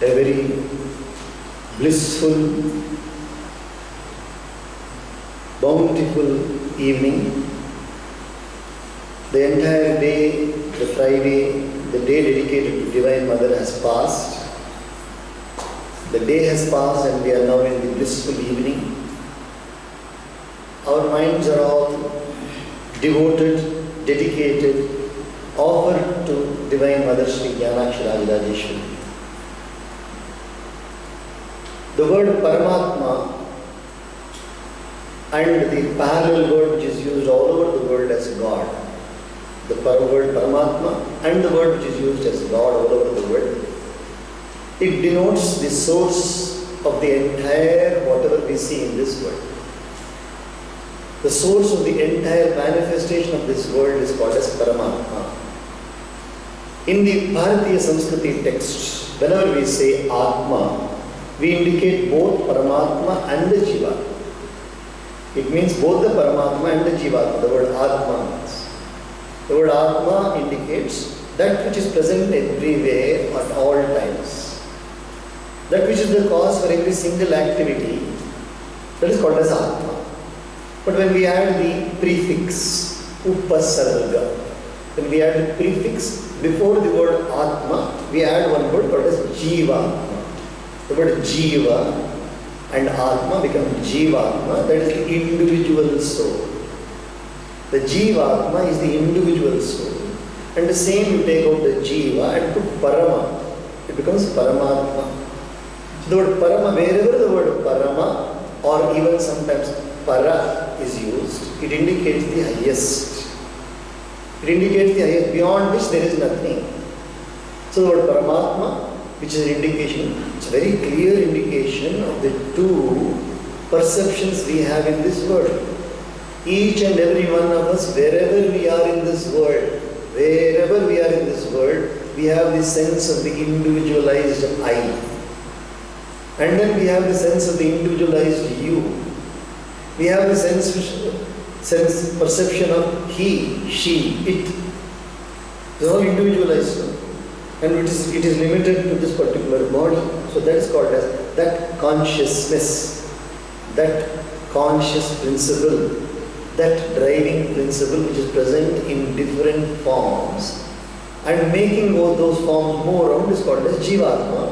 a very blissful, bountiful evening. The entire day, the Friday, the day dedicated to Divine Mother has passed. The day has passed and we are now in the blissful evening. Our minds are all devoted, dedicated, offered to Divine Mother Sri Gyanakshi Rajajeshwari. The word Paramatma and the parallel word which is used all over the world as God. The word Paramatma and the word which is used as God all over the world. It denotes the source of the entire whatever we see in this world. The source of the entire manifestation of this world is called as Paramatma. In the Bharatiya Samskriti texts, whenever we say Atma, we indicate both Paramatma and the Jiva. It means both the Paramatma and the Jiva, the word Atma means. The word Atma indicates that which is present everywhere at all times. That which is the cause for every single activity, that is called as Atma. But when we add the prefix, Upasarga, when we add the prefix before the word Atma, we add one word called as Jiva. The word Jiva and Atma become Jivatma, that is the individual soul. The Jivatma is the individual soul. And the same you take out the Jiva and put Parama, it becomes Paramatma. So the word Parama, wherever the word Parama or even sometimes Para is used, it indicates the highest. It indicates the highest, beyond which there is nothing. So the word Paramatma, which is an indication, it's a very clear indication of the two perceptions we have in this world. Each and every one of us, wherever we are in this world, we have the sense of the individualized I. And then we have the sense of the individualized you. We have the sense perception of he, she, it. It's all individualized. And it is limited to this particular body. So that is called as that consciousness, that conscious principle, that driving principle which is present in different forms. And making both those forms more round is called as Jivatma.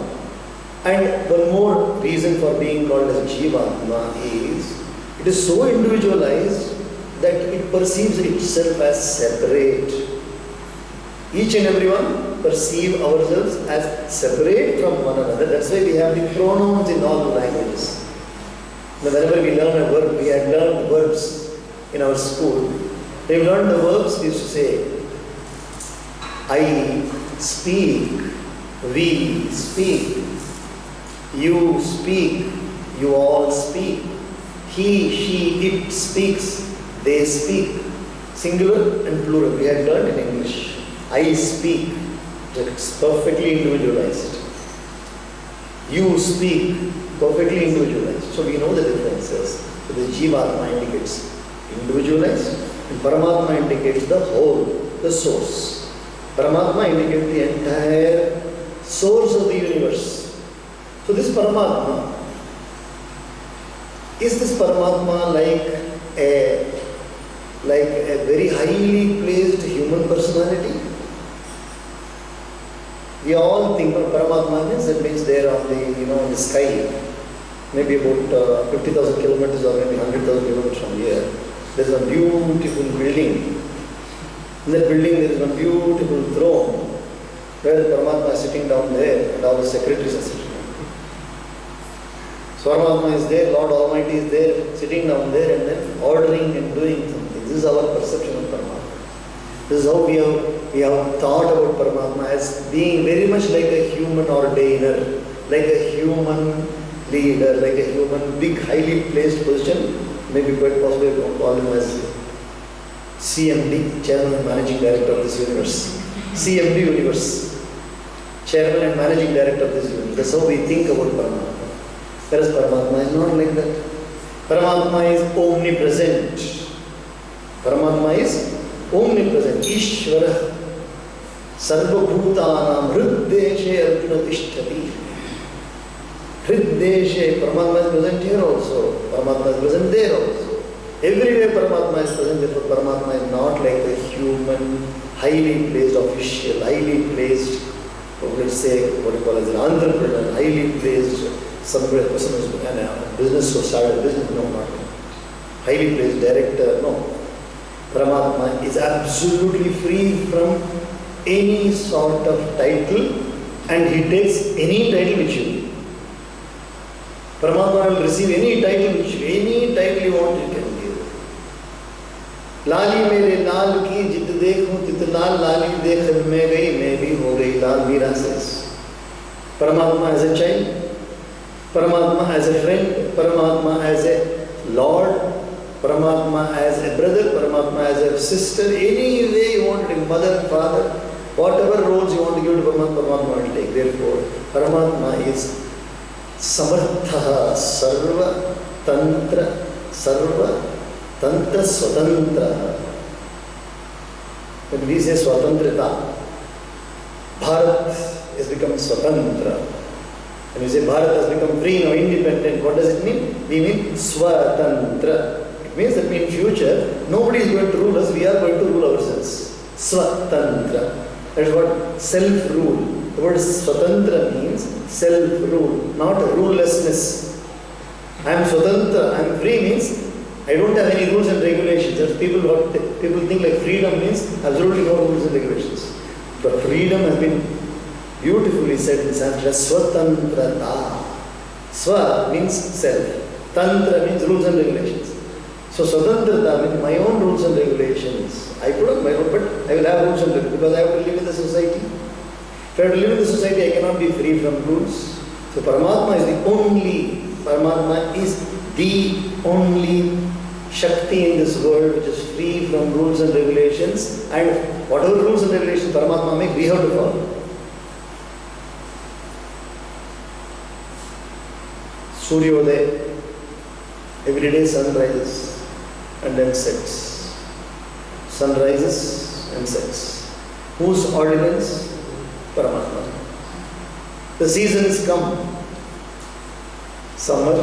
And one more reason for being called as Jivatma is it is so individualized that it perceives itself as separate. Each and everyone perceive ourselves as separate from one another. That's why we have the pronouns in all the languages. Now, whenever we learn a verb, we had learned verbs in our school. When we learned the verbs, we used to say, I speak, we speak, you speak, you all speak, he, she, it speaks, they speak. Singular and plural, we had learned in English. I speak, it's perfectly individualized. You speak, perfectly individualized. So we know the differences. So the Jivatma indicates individualized and Paramatma indicates the whole, the source. Paramatma indicates the entire source of the universe. So this Paramatma, is this Paramatma like a very highly placed human personality? We all think of Paramatma means that means there on the in the sky, maybe about 50,000 kilometers or maybe 100,000 kilometers from here. There is a beautiful building. In that building there is one beautiful throne where the Paramatma is sitting down there and all the secretaries are sitting. So Paramatma is there, Lord Almighty is there, sitting down there and then ordering and doing something. This is our perception of Paramatma. This is how we have thought about Paramatma as being very much like a human ordainer, like a human leader, like a human big highly placed position, maybe quite possibly call him as CMD, Chairman and Managing Director of this universe. CMD universe, Chairman and Managing Director of this universe. That's how we think about Paramatma. Whereas Paramatma is not like that. Paramatma is omnipresent. Paramatma is omnipresent. Ishvara Sarvabhutanam Hriddeshe Arjuna Tishtati. Hrideshe, Paramatma is present here also. Paramatma is present there also. Everywhere Paramatma is present, therefore Paramatma is not like a human, highly placed official, highly placed, let's say, what you call as an entrepreneur, highly placed, somebody, a person who's in a business or started a business, no, not highly placed director, no. Paramatma is absolutely free from any sort of title, and he takes any title which you need. Paramatma will receive any title you want, you can give. Lali mere laal ki jit dekhu tit laal, lali dekh mein gayi, मैं भी हो गई लाल, Meera says. Paramatma as a child, Paramatma as a friend, Paramatma as a Lord, Paramatma as a brother, Paramatma as a sister, any way you want to take, mother, father, whatever roles you want to give to Paramatma, Paramatma will take. Therefore, Paramatma is Samartha, Sarva, Tantra, Swatantra. When we say Swatantrata, Bharat has become Swatantra. When we say Bharat has become free, now independent, what does it mean? We mean Swatantra. It means that in future, nobody is going to rule us, we are going to rule ourselves. Swatantra. That is what self-rule. The word Swatantra means self-rule, not rulelessness. I am Swatantra, I am free means I don't have any rules and regulations. As people think like freedom means absolutely no rules and regulations. But freedom has been beautifully said in Sanskrit, Swatantrata. Swa means self. Tantra means rules and regulations. So Swatantrata means my own rules and regulations. I put up my own, but I will have rules and regulations because I have to live in the society. If I have to live in the society, I cannot be free from rules. So Paramatma is the only Shakti in this world which is free from rules and regulations, and whatever rules and regulations Paramatma make, we have to follow. Suryodaya, every day sun rises and then sets. Sun rises and sets. Whose ordinance? Paramatma. The seasons come. Summer,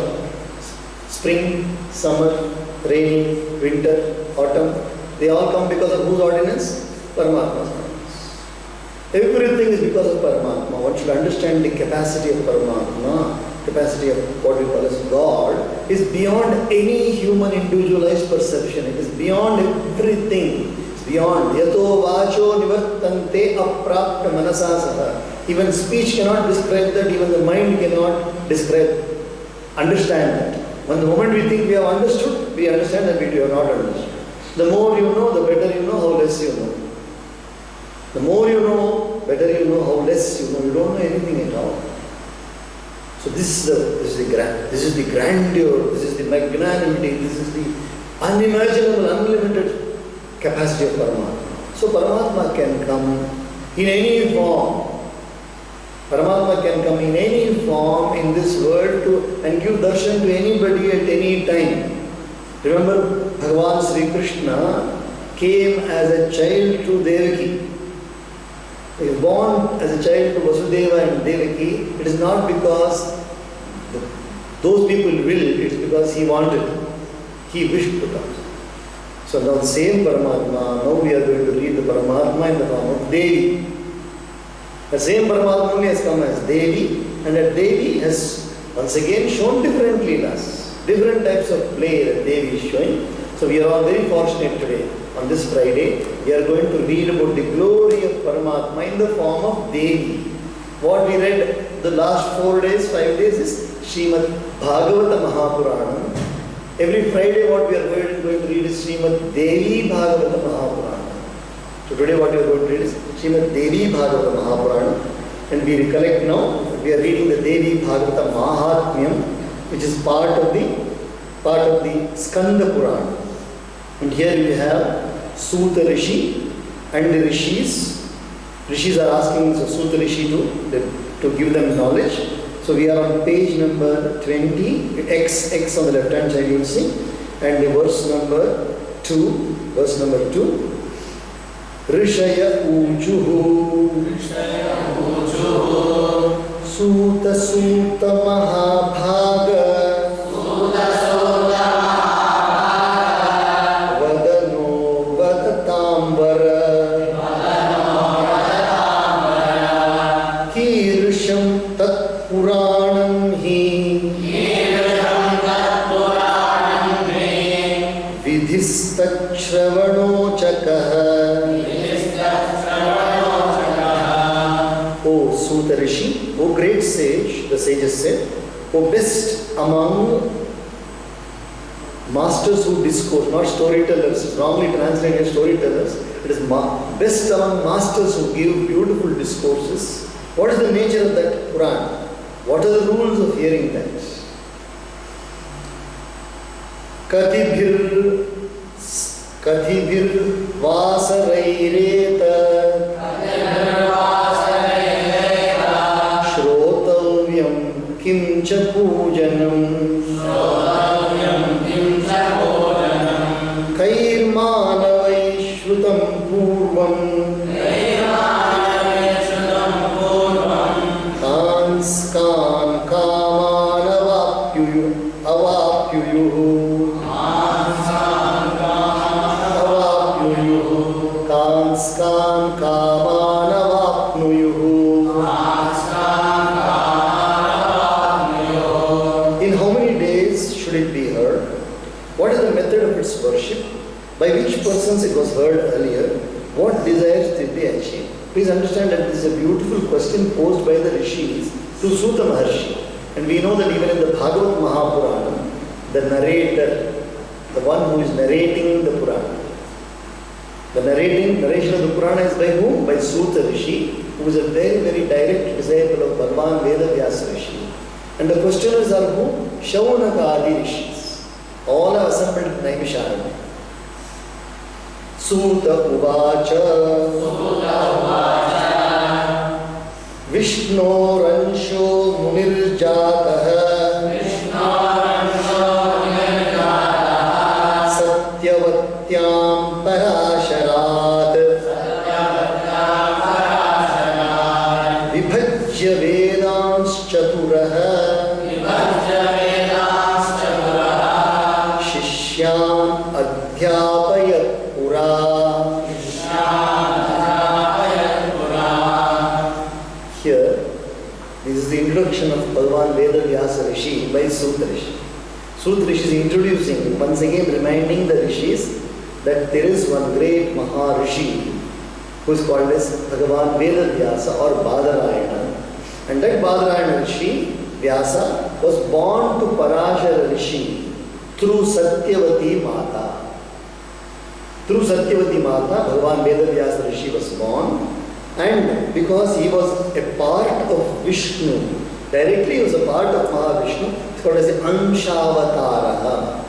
spring, summer, rain, winter, autumn. They all come because of whose ordinance? Paramatma's ordinance. Everything is because of Paramatma. One should understand the capacity of Paramatma, capacity of what we call as God, is beyond any human individualized perception. It is beyond everything. It's beyond. Yato vacho nivartante aprapta manasasaha. Even speech cannot describe that, even the mind cannot describe, understand that. When the moment we think we have understood, we understand that we have not understood. The more you know, the better you know, how less you know. The more you know, better you know, how less you know. You don't know anything at all. So this is the grandeur, this is the magnanimity, this is the unimaginable, unlimited capacity of Paramatma. So Paramatma can come in any form. Paramatma can come in any form in this world and give darshan to anybody at any time. Remember, Bhagavan Sri Krishna came as a child to Devaki. He was born as a child to Vasudeva and Devaki. It is not because those people willed, it is because he wanted. He wished to come. So now the same Paramatma, now we are going to read the Paramatma in the form of Devi. The same Paramatma only has come as Devi, and that Devi has once again shown differently in us. Different types of play that Devi is showing. So we are all very fortunate today. On this Friday, we are going to read about the glory of Paramatma in the form of Devi. What we read the last 4 days, 5 days is Srimad Bhagavata Mahapurana. Every Friday what we are going to read is Srimad Devi Bhagavata Mahapurana. So today what we are going to read is Srimad Devi Bhagavata Mahapurana. And we recollect now, we are reading the Devi Bhagavata Mahatmyam, which is part of the Skanda Purana. And here we have Suta Rishi and the Rishis. Rishis are asking Suta Rishi to give them knowledge. So we are on page number 20, X on the left hand side you will see, and the verse number 2. Rishaya Ujuhu Suta Suta Mahabhaga Vadano Vadatambara Kirsham Tat Puranam Hi Vidhistachravano Chakaha. O Suta Rishi, O great sage, the sages said, O best among masters who discourse, not storytellers, it's wrongly translated storytellers, it is best among masters who give beautiful discourses. What is the nature of that Puran? What are the rules of hearing that? Kathibhir Vasaraireta Shrotavyam Kimcha Pujanam Kairmanavai Shrutam Purvam Kanskan Kamanavapyuyu Kanskan Kamanavapnuyuhu. In how many days should it be heard? What is the method of its worship? By which persons it was heard earlier? What desires did they achieve? Please understand that this is a beautiful question posed by the rishis to Suta Maharshi. And we know that even in the Bhagavad Mahapuranam, the narrator, the one who is narrating the Purana, the narration of the Purana is by whom? By Suta Rishi, who is a very, very direct disciple of Bhagavan Veda Vyasa Rishi. And the questioners are who? Shaunaka Adi Rishis. All are assembled in Naimisharanya. Suta Uvacha Vishno Ransho Munirjataha Satyavatyam Parasharat Vibhajya Vedans Chaturaha Shishyam Adhyapayat Pura. Here, this is the introduction of Bhagavan Veda Vyasa Rishi by Suta Rishi. Suta Rishi is introducing, once again reminding the rishis that there is one great Maharishi who is called as Bhagavan Veda Vyasa or Badarayana. And that Badarayana Rishi, Vyasa, was born to Parashara Rishi through Satyavati Mata. Through Satyavati Mata, Bhagavan Veda Vyasa Rishi was born, and because he was a part of Vishnu, directly he was a part of Mahavishnu, it's called as the Anshavatara.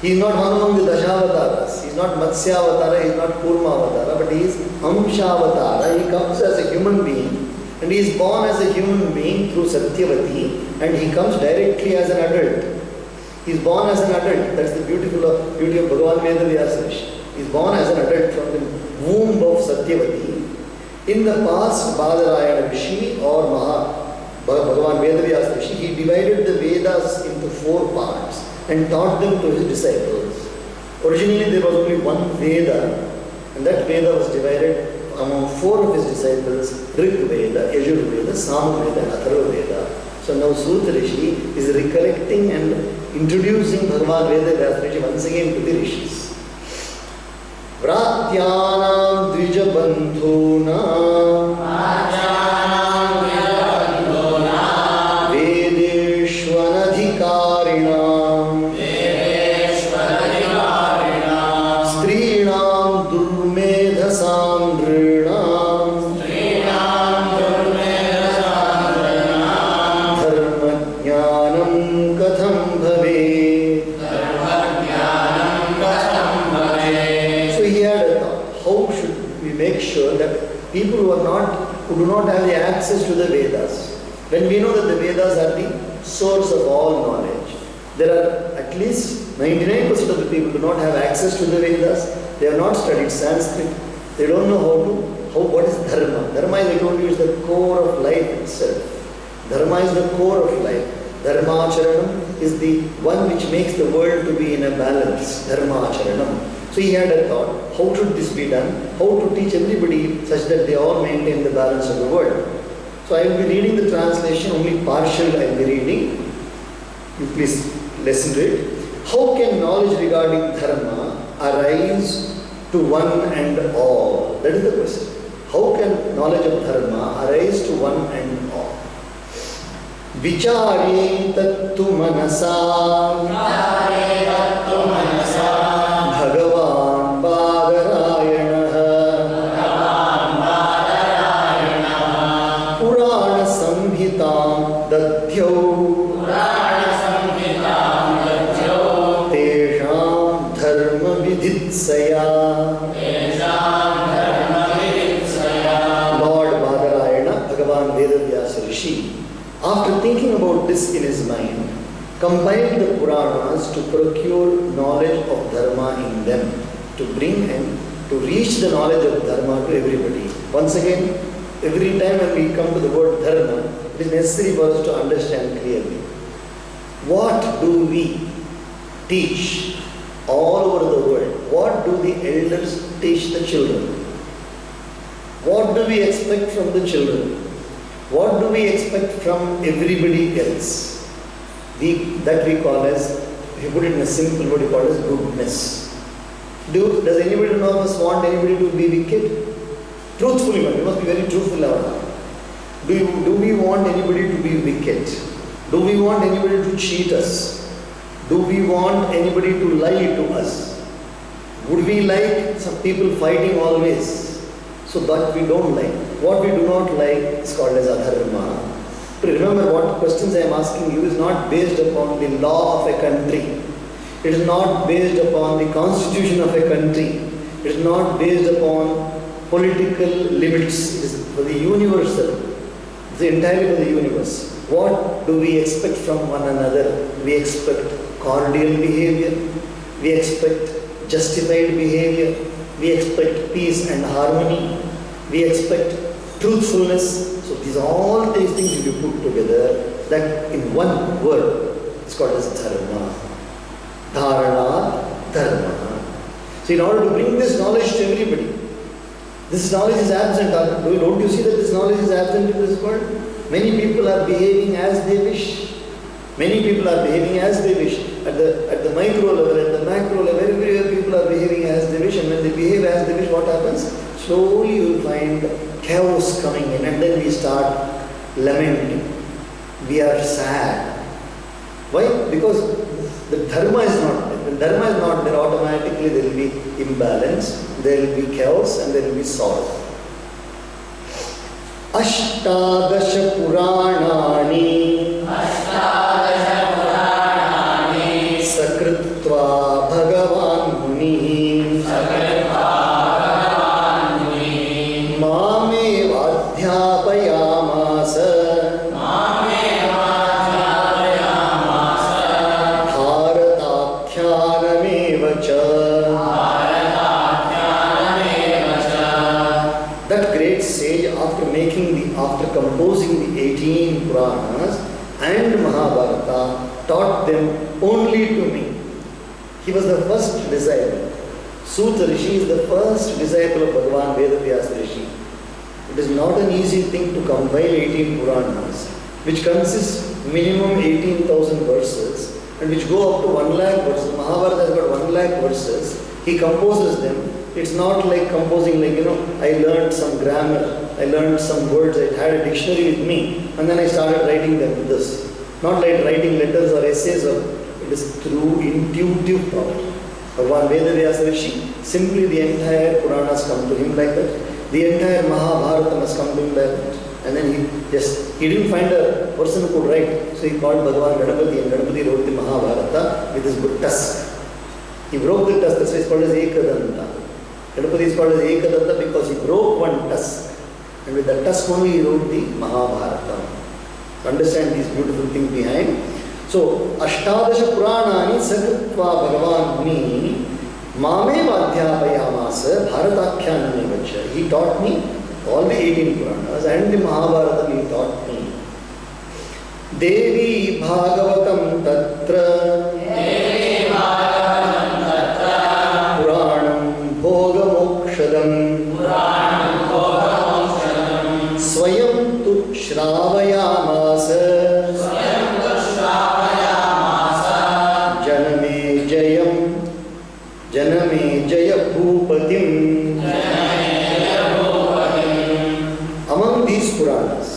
He is not one among the Dashavataras, he is not Matsyavatara, he is not Kurmavatara, but he is Amshavatara. He comes as a human being, and he is born as a human being through Satyavati, and he comes directly as an adult. He is born as an adult. That's the beauty of Bhagavan Veda Vyasa Rishi. He is born as an adult from the womb of Satyavati. In the past, Badarayana Rishi or Bhagavan Veda Vyasa Rishi, he divided the Vedas into 4 parts and taught them to his disciples. Originally, there was only one Veda, and that Veda was divided among 4 of his disciples: Rig Veda, Yajur Veda, Sam Veda, and Atharva Veda. So now Suta Rishi is recollecting and introducing Bhagavan Veda Vyasa Rishi once again to the rishis. Vratyanam Dvijabandhunam Vedeshvanadhikarinam Strinam Durmedhasam Nrinam Dharmajnanam Katham Bhave. Make sure that people who do not have the access to the Vedas, when we know that the Vedas are the source of all knowledge, there are at least 99% of the people do not have access to the Vedas. They have not studied Sanskrit. They don't know what is Dharma. Dharma, is, I told you, is the core of life itself. Dharma is the core of life. Dharmacharanam is the one which makes the world to be in a balance. Dharmacharanam. So he had a thought, how should this be done? How to teach everybody such that they all maintain the balance of the world. So I will be reading the translation, only partial I will be reading. You please listen to it. How can knowledge regarding dharma arise to one and all? That is the question. How can knowledge of dharma arise to one and all? Vicharye tattu manasa Bhagavan Badarayana Purana Samhitam Datyau Tesham Dharma Viditsaya. Lord Badarayana, Bhagavan Vedavyasa Rishi, after thinking about this in his mind, compiled the Puranas to procure knowledge of Dharma in them, to bring and to reach the knowledge of Dharma to everybody. Once again, every time when we come to the word Dharma, it is necessary for us to understand clearly. What do we teach all over the world? What do the elders teach the children? What do we expect from the children? What do we expect from everybody else? That we call as, if you put it in a simple word, you call it as goodness. Does anybody of us want anybody to be wicked? Truthfully, we must be very truthful about that. Do we want anybody to be wicked? Do we want anybody to cheat us? Do we want anybody to lie to us? Would we like some people fighting always? So that we don't like. What we do not like is called as adharma. But remember, what questions I am asking you is not based upon the law of a country. It is not based upon the constitution of a country. It is not based upon political limits. It is for the universal. It is entirely for the universe. What do we expect from one another? We expect cordial behavior. We expect justified behavior. We expect peace and harmony. We expect truthfulness. So these all these things if you put together, that in one word, it's called as dharma. Dharana, dharma. So in order to bring this knowledge to everybody, this knowledge is absent. Don't you see that this knowledge is absent in this world? Many people are behaving as they wish. Many people are behaving as they wish. At the micro level, at the macro level, everywhere people are behaving as they wish, and when they behave as they wish, what happens? Slowly you will find chaos coming in, and then we start lamenting. We are sad. Why? Because the dharma is not there. When dharma is not there, automatically there will be imbalance, there will be chaos, and there will be sorrow. Ashtadasha Puranani Sakritva Bhagavan Muni Mame Vadhyapayamasa That great sage, after composing the 18 Puranas and Mahabharata, taught them only to me. He was the first disciple. Suta Rishi is the first disciple of Bhagavan Vedavyasa Rishi. It is not an easy thing to compile 18 Puranas, which consists minimum 18,000 verses and which go up to 1 lakh verses. Mahabharata has got 1 lakh verses. He composes them. It's not like composing like, I learned some grammar, I learned some words, I had a dictionary with me, and then I started writing them with this. Not like writing letters or essays, it is through intuitive thought. Bhagavan Vedavyasa Rishi, simply the entire Puranas come to him like that. The entire Mahabharata must come to him like that. And then he didn't find a person who could write, so he called Bhagavan Ganapati, and Ganapati wrote the Mahabharata with his good tusk. He broke the tusk, that's why it's called as Ekadanta. Ganapati is called as Ekadanta because he broke one tusk, and with the tusk only he wrote the Mahabharata. Understand these beautiful things behind. So, Ashtadasha Puranani Sakritva Bhagavan Muni Mame Vadhyapayamasa Bharatakhyananivacha. He taught me all the 18 Puranas and the Mahabharata he taught me. देवी भागवतं तत्र पुराणं भोगमोक्षदं स्वयं तु श्रावयामास जनमे जय भूपतिम्. Among these Puranas,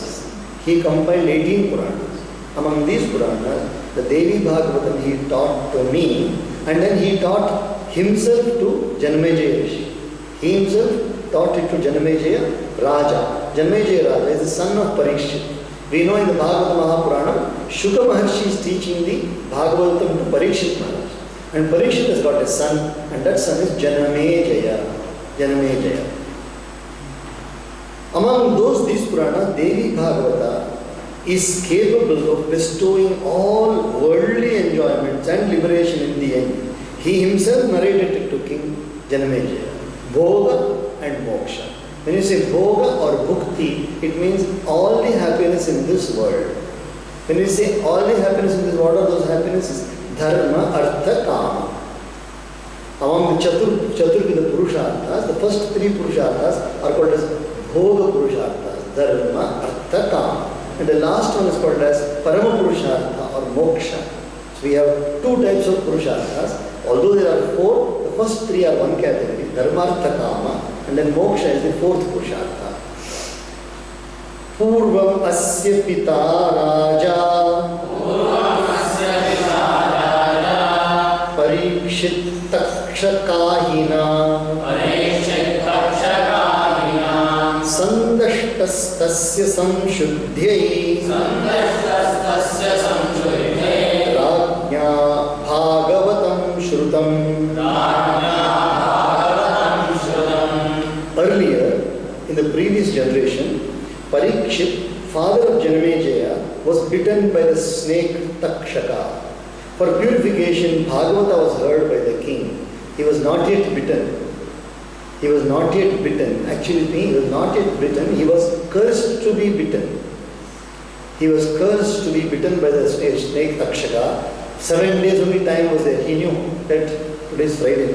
he compiled 18 Puranas. Among these Puranas, the Devi Bhagavatam he taught to me, and then he taught himself to Janamejaya Rishi. He himself taught it to Janamejaya Raja. Janamejaya Raja is the son of Parikshit. We know in the Bhagavata Mahapuranam, Shuka Maharshi is teaching the Bhagavatam to Parikshit Maharaj. And Parikshit has got a son, and that son is Janamejaya. Janamejaya. Among these Puranas, Devi Bhagavata is capable of bestowing all worldly enjoyments and liberation in the end. He himself narrated it to King Janamejaya. Bhoga and moksha. When you say bhoga or bhukti, it means all the happiness in this world. When you say all the happiness in this world, what are those happinesses? Dharma, Artha, Kama. Among the Chaturvida Purusharthas, the first three Purusharthas are called as Bhoga Purusharthas, Dharma, Artha, Kama. And the last one is called as Parama Purushartha or Moksha. So we have two types of Purusharthas. Although there are four, the first three are one category, Dharma, Artha, Kama, and then Moksha is the fourth Purushartha. Purvam asya pita raja Parikshit takshakahina Sandashtastasya samshuddhyai Rajñā bhagavatam shrutam. Earlier, in the previous generation, Parikshit, father of Janamejaya, was bitten by the snake Takshaka. For purification, Bhagavata was heard by the king. He was not yet bitten. He was not yet bitten. Actually, he was not yet bitten. He was cursed to be bitten. He was cursed to be bitten by the snake Takshaka. 7 days only time was there. He knew that today is Friday.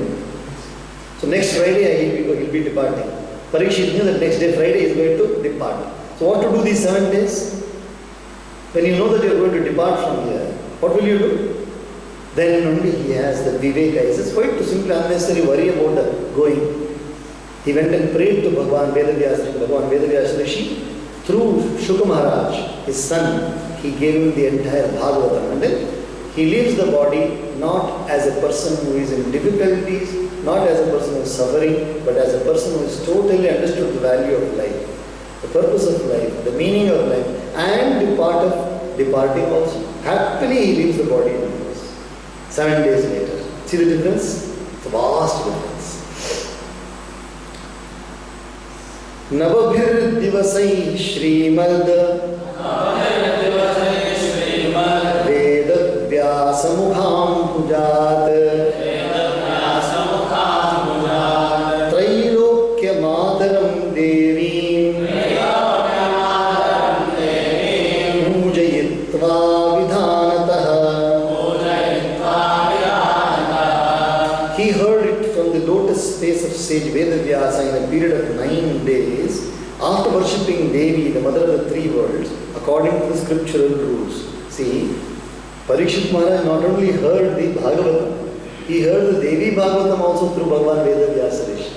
So next Friday he will be departing. Parikshit knew that next day Friday is going to depart. So what to do these 7 days? When you know that you are going to depart from here, what will you do? Then only he has the viveka. He says, quite to simply unnecessary worry about the going. He went and prayed to Bhagavan Vedavyasa. Bhagavan Vedavyasa Rishi, through Shuka Maharaj, his son, he gave him the entire Bhagavatam. And then he leaves the body not as a person who is in difficulties, not as a person who is suffering, but as a person who has totally understood the value of life, the purpose of life, the meaning of life, and the part of departing also. Happily he leaves the body in the 7 days later. See the difference? It's a vast difference. Navabhir divasai Shrimad Veda Vyasa Mukham Pujat Trailokya Madaram Devi Mujayitva Vidhanataha. He heard it from the lotus face of sage Vedavyasa in a period of 9 days after worshipping Devi, the mother of the three worlds, according to the scriptural rules. See, Parikshit Maharaj not only heard the Bhagavatam, he heard the Devi Bhagavatam also through Bhagavan Vedavyasa Rishi.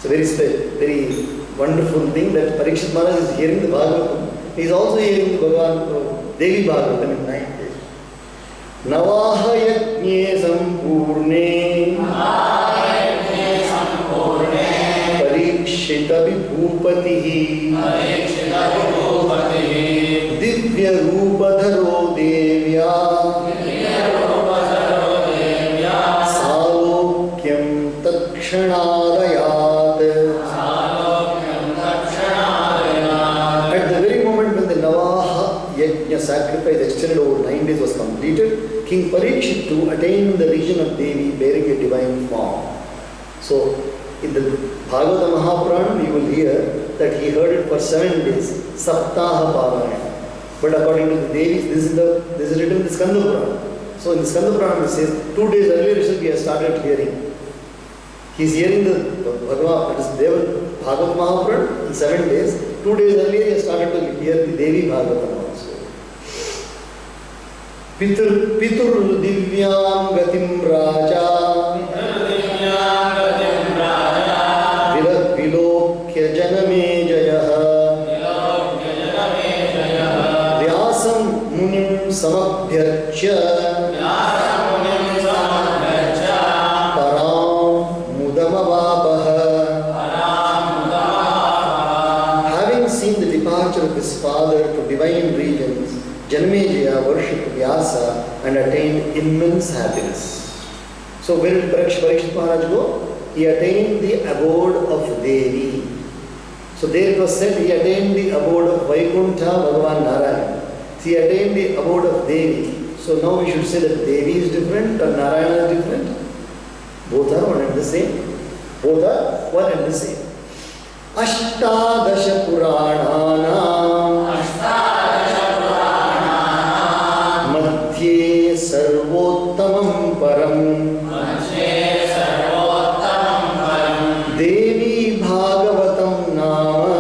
It's a very wonderful thing that Parikshit Maharaj is hearing the Bhagavatam. He is also hearing the Bhagavan Devi Bhagavatam in 9 days. Navaha yajñe sampurne Parikshita vibhupatihi Divya rupadharo devya Salokyam takshanarayat. At the very moment when the Navaha Yajna sacrifice extended over 9 days was completed, King Parikshit too attained the region of Devi bearing a divine form. So, in the Bhagavata Mahapuranam, you will hear that he heard it for 7 days, Saptaha Parayana. But according to the Devis, this is written in the Skanda Purana. So in the Skanda Purana it says 2 days earlier itself he has started hearing. He is hearing the Bhagavad, that is Deva Bhagavad Mahapurana in 7 days. 2 days earlier he has started to hear the Devi Bhagavatam also. Pitur Divyam Gatim Raja Vilokya Janame Jayaha Vyasam Munim Samabhyarcha Param Mudamavapaha. Having seen the departure of his father to divine regions, Janamejaya worshipped Vyasa and attained immense happiness. So where did Parikshit Maharaj go? He attained the abode of Devi. So there it was said he attained the abode of Vaikuntha Bhagavan Narayana. He attained the abode of Devi. So now we should say that Devi is different or Narayana is different. Both are one and the same. Both are one and the same. Ashtadasha Purananam Madhye Sarvottamam Param Devi Bhagavatam Nama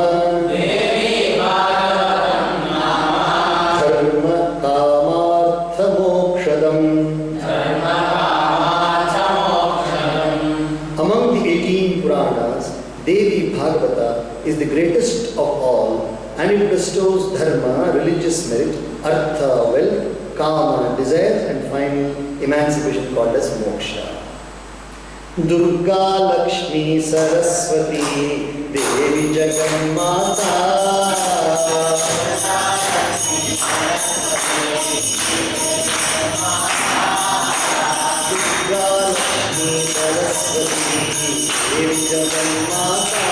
Dharma Kamartha Mokshadam. Among the 18 Puranas, Devi Bhagavata is the greatest of all, and it bestows dharma, religious merit, artha, wealth, kama, desire, and final emancipation called as moksha. Durga Lakshmi Saraswati Devi Jagannata Durga Lakshmi Saraswati Devi Jagannata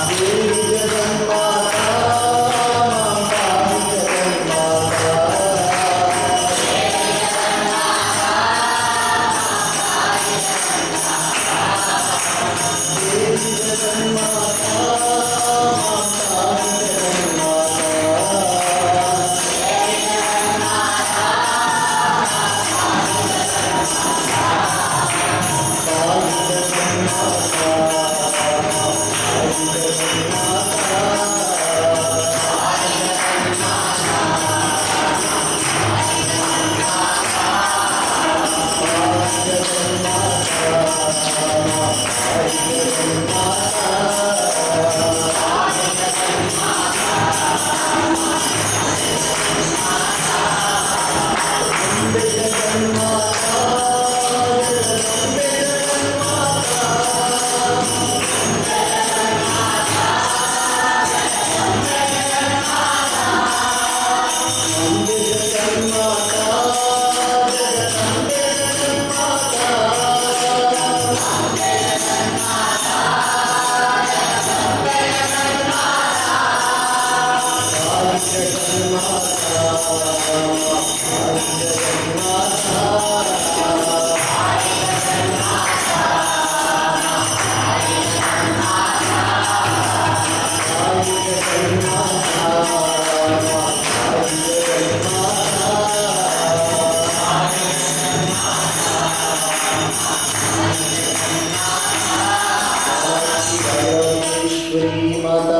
Devi Jagannata Shri Mata